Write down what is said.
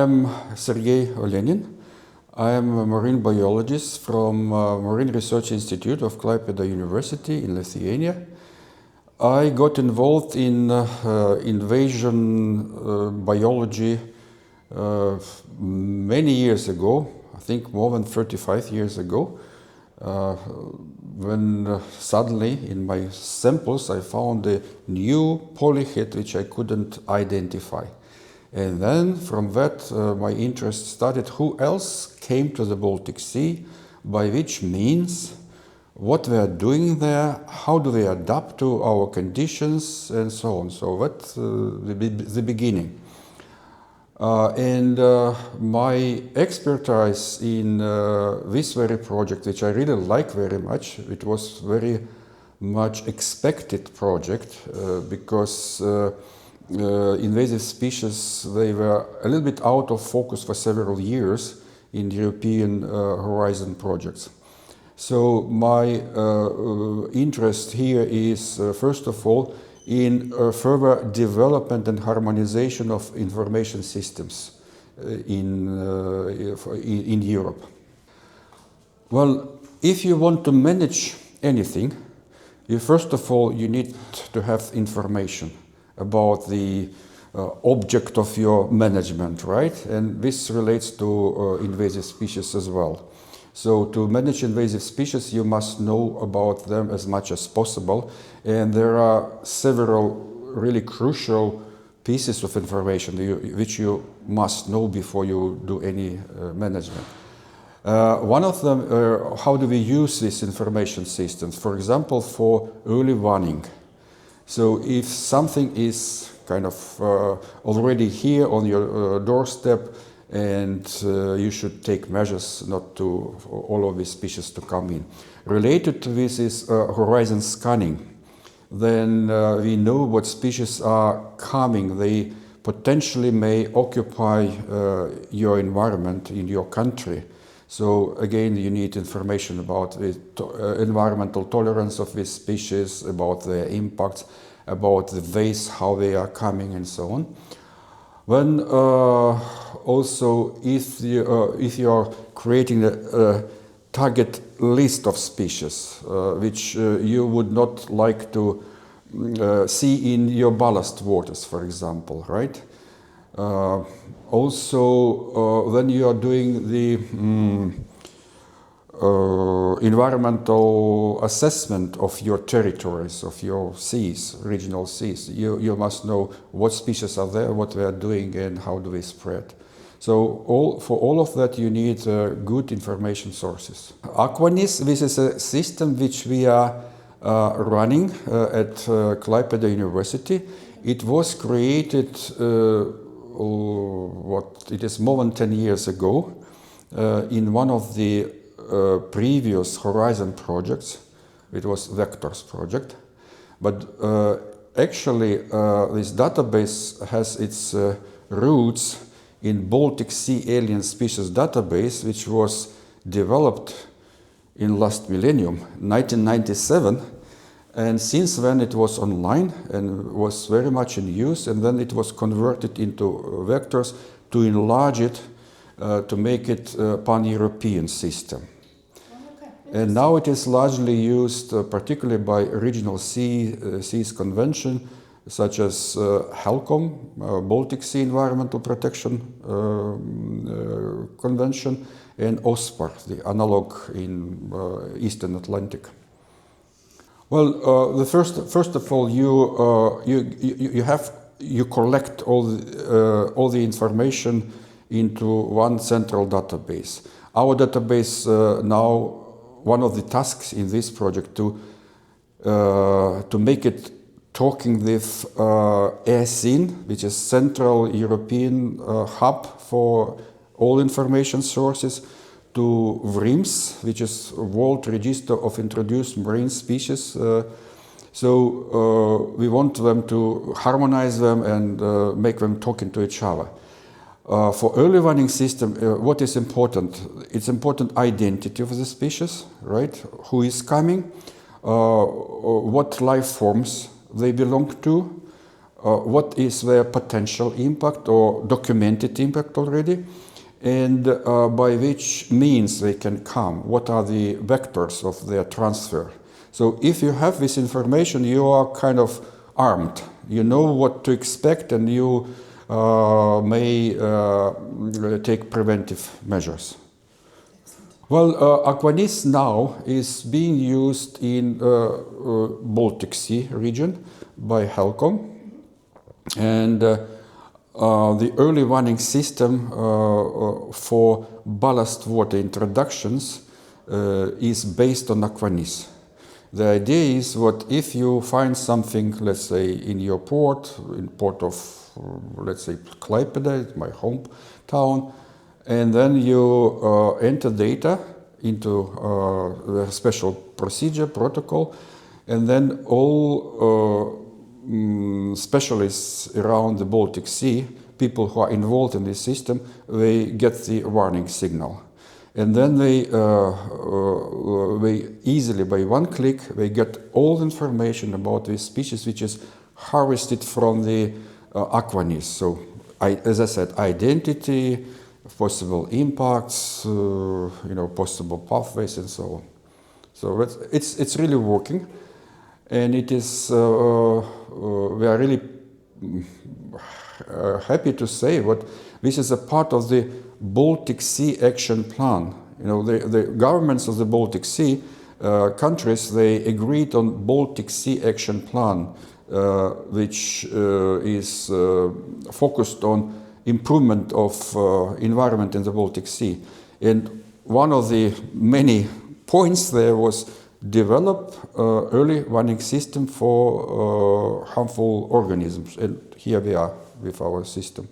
I'm Sergi Olenin. I am a marine biologist from Marine Research Institute of Klaipėda University in Lithuania. I got involved in invasion biology many years ago, I think more than 35 years ago, when suddenly in my samples I found a new polyhead which I couldn't identify. And then from that my interest started. Who else came to the Baltic Sea, by which means, what they are doing there, how do they adapt to our conditions, and so on. So that's the beginning. My expertise in this very project, which I really like very much, it was very much expected project because invasive species, they were a little bit out of focus for several years in European Horizon projects. So my interest here is, first of all, in further development and harmonization of information systems in Europe. Well, if you want to manage anything, first of all, you need to have information about the object of your management, right? And this relates to invasive species as well. So to manage invasive species, you must know about them as much as possible. And there are several really crucial pieces of information which you must know before you do any management. One of them, how do we use these information systems? For example, for early warning. So if something is kind of already here on your doorstep, and you should take measures not to all of these species to come in. Related to this is horizon scanning. Then we know what species are coming. They potentially may occupy your environment in your country. So again, you need information about the environmental tolerance of these species, about their impacts, about the ways, how they are coming, and so on. Then also, if you are creating a target list of species which you would not like to see in your ballast waters, for example, right? Also, when you are doing the environmental assessment of your territories, of your seas, regional seas, you must know what species are there, what they are doing, and how do they spread. So for all of that you need good information sources. AQUANIS, this is a system which we are running at Klaipėda University. It was created, it is more than 10 years ago, in one of the previous Horizon projects. It was Vectors project, but actually this database has its roots in Baltic Sea Alien Species database, which was developed in last millennium, 1997, and since then it was online and was very much in use, and then it was converted into Vectors to enlarge it, to make it a pan-European system. And now it is largely used particularly by regional seas convention, such as HELCOM, Baltic Sea Environmental Protection Convention, and OSPAR, the analog in Eastern Atlantic. Well, first of all, you collect all the information into one central database. Our database now, one of the tasks in this project to make it talking with ESIN, which is Central European Hub for all information sources, to WRIMS, which is World Register of Introduced Marine Species. So we want them to harmonize them and make them talking to each other. For early warning system, what is important? It's important identity of the species, right? Who is coming, what life forms they belong to, what is their potential impact or documented impact already, and by which means they can come, what are the vectors of their transfer. So if you have this information, you are kind of armed. You know what to expect, and you may take preventive measures. Well, AQUANIS now is being used in Baltic Sea region by HELCOM, and the early warning system for ballast water introductions is based on AQUANIS. The idea is what if you find something, let's say, in your port, in port of, let's say, Klaipėda, my hometown, and then you enter data into the special procedure, protocol, and then all specialists around the Baltic Sea, people who are involved in this system, they get the warning signal. And then they easily, by one click, they get all the information about this species, which is harvested from the AQUANIS. So, as I said, identity, possible impacts, possible pathways, and so on. So it's really working, and it is. We are really happy to say what this is a part of the Baltic Sea Action Plan. The governments of the Baltic Sea countries, they agreed on Baltic Sea Action Plan, which is focused on improvement of environment in the Baltic Sea. And one of the many points there was develop early warning system for harmful organisms. And here we are with our system.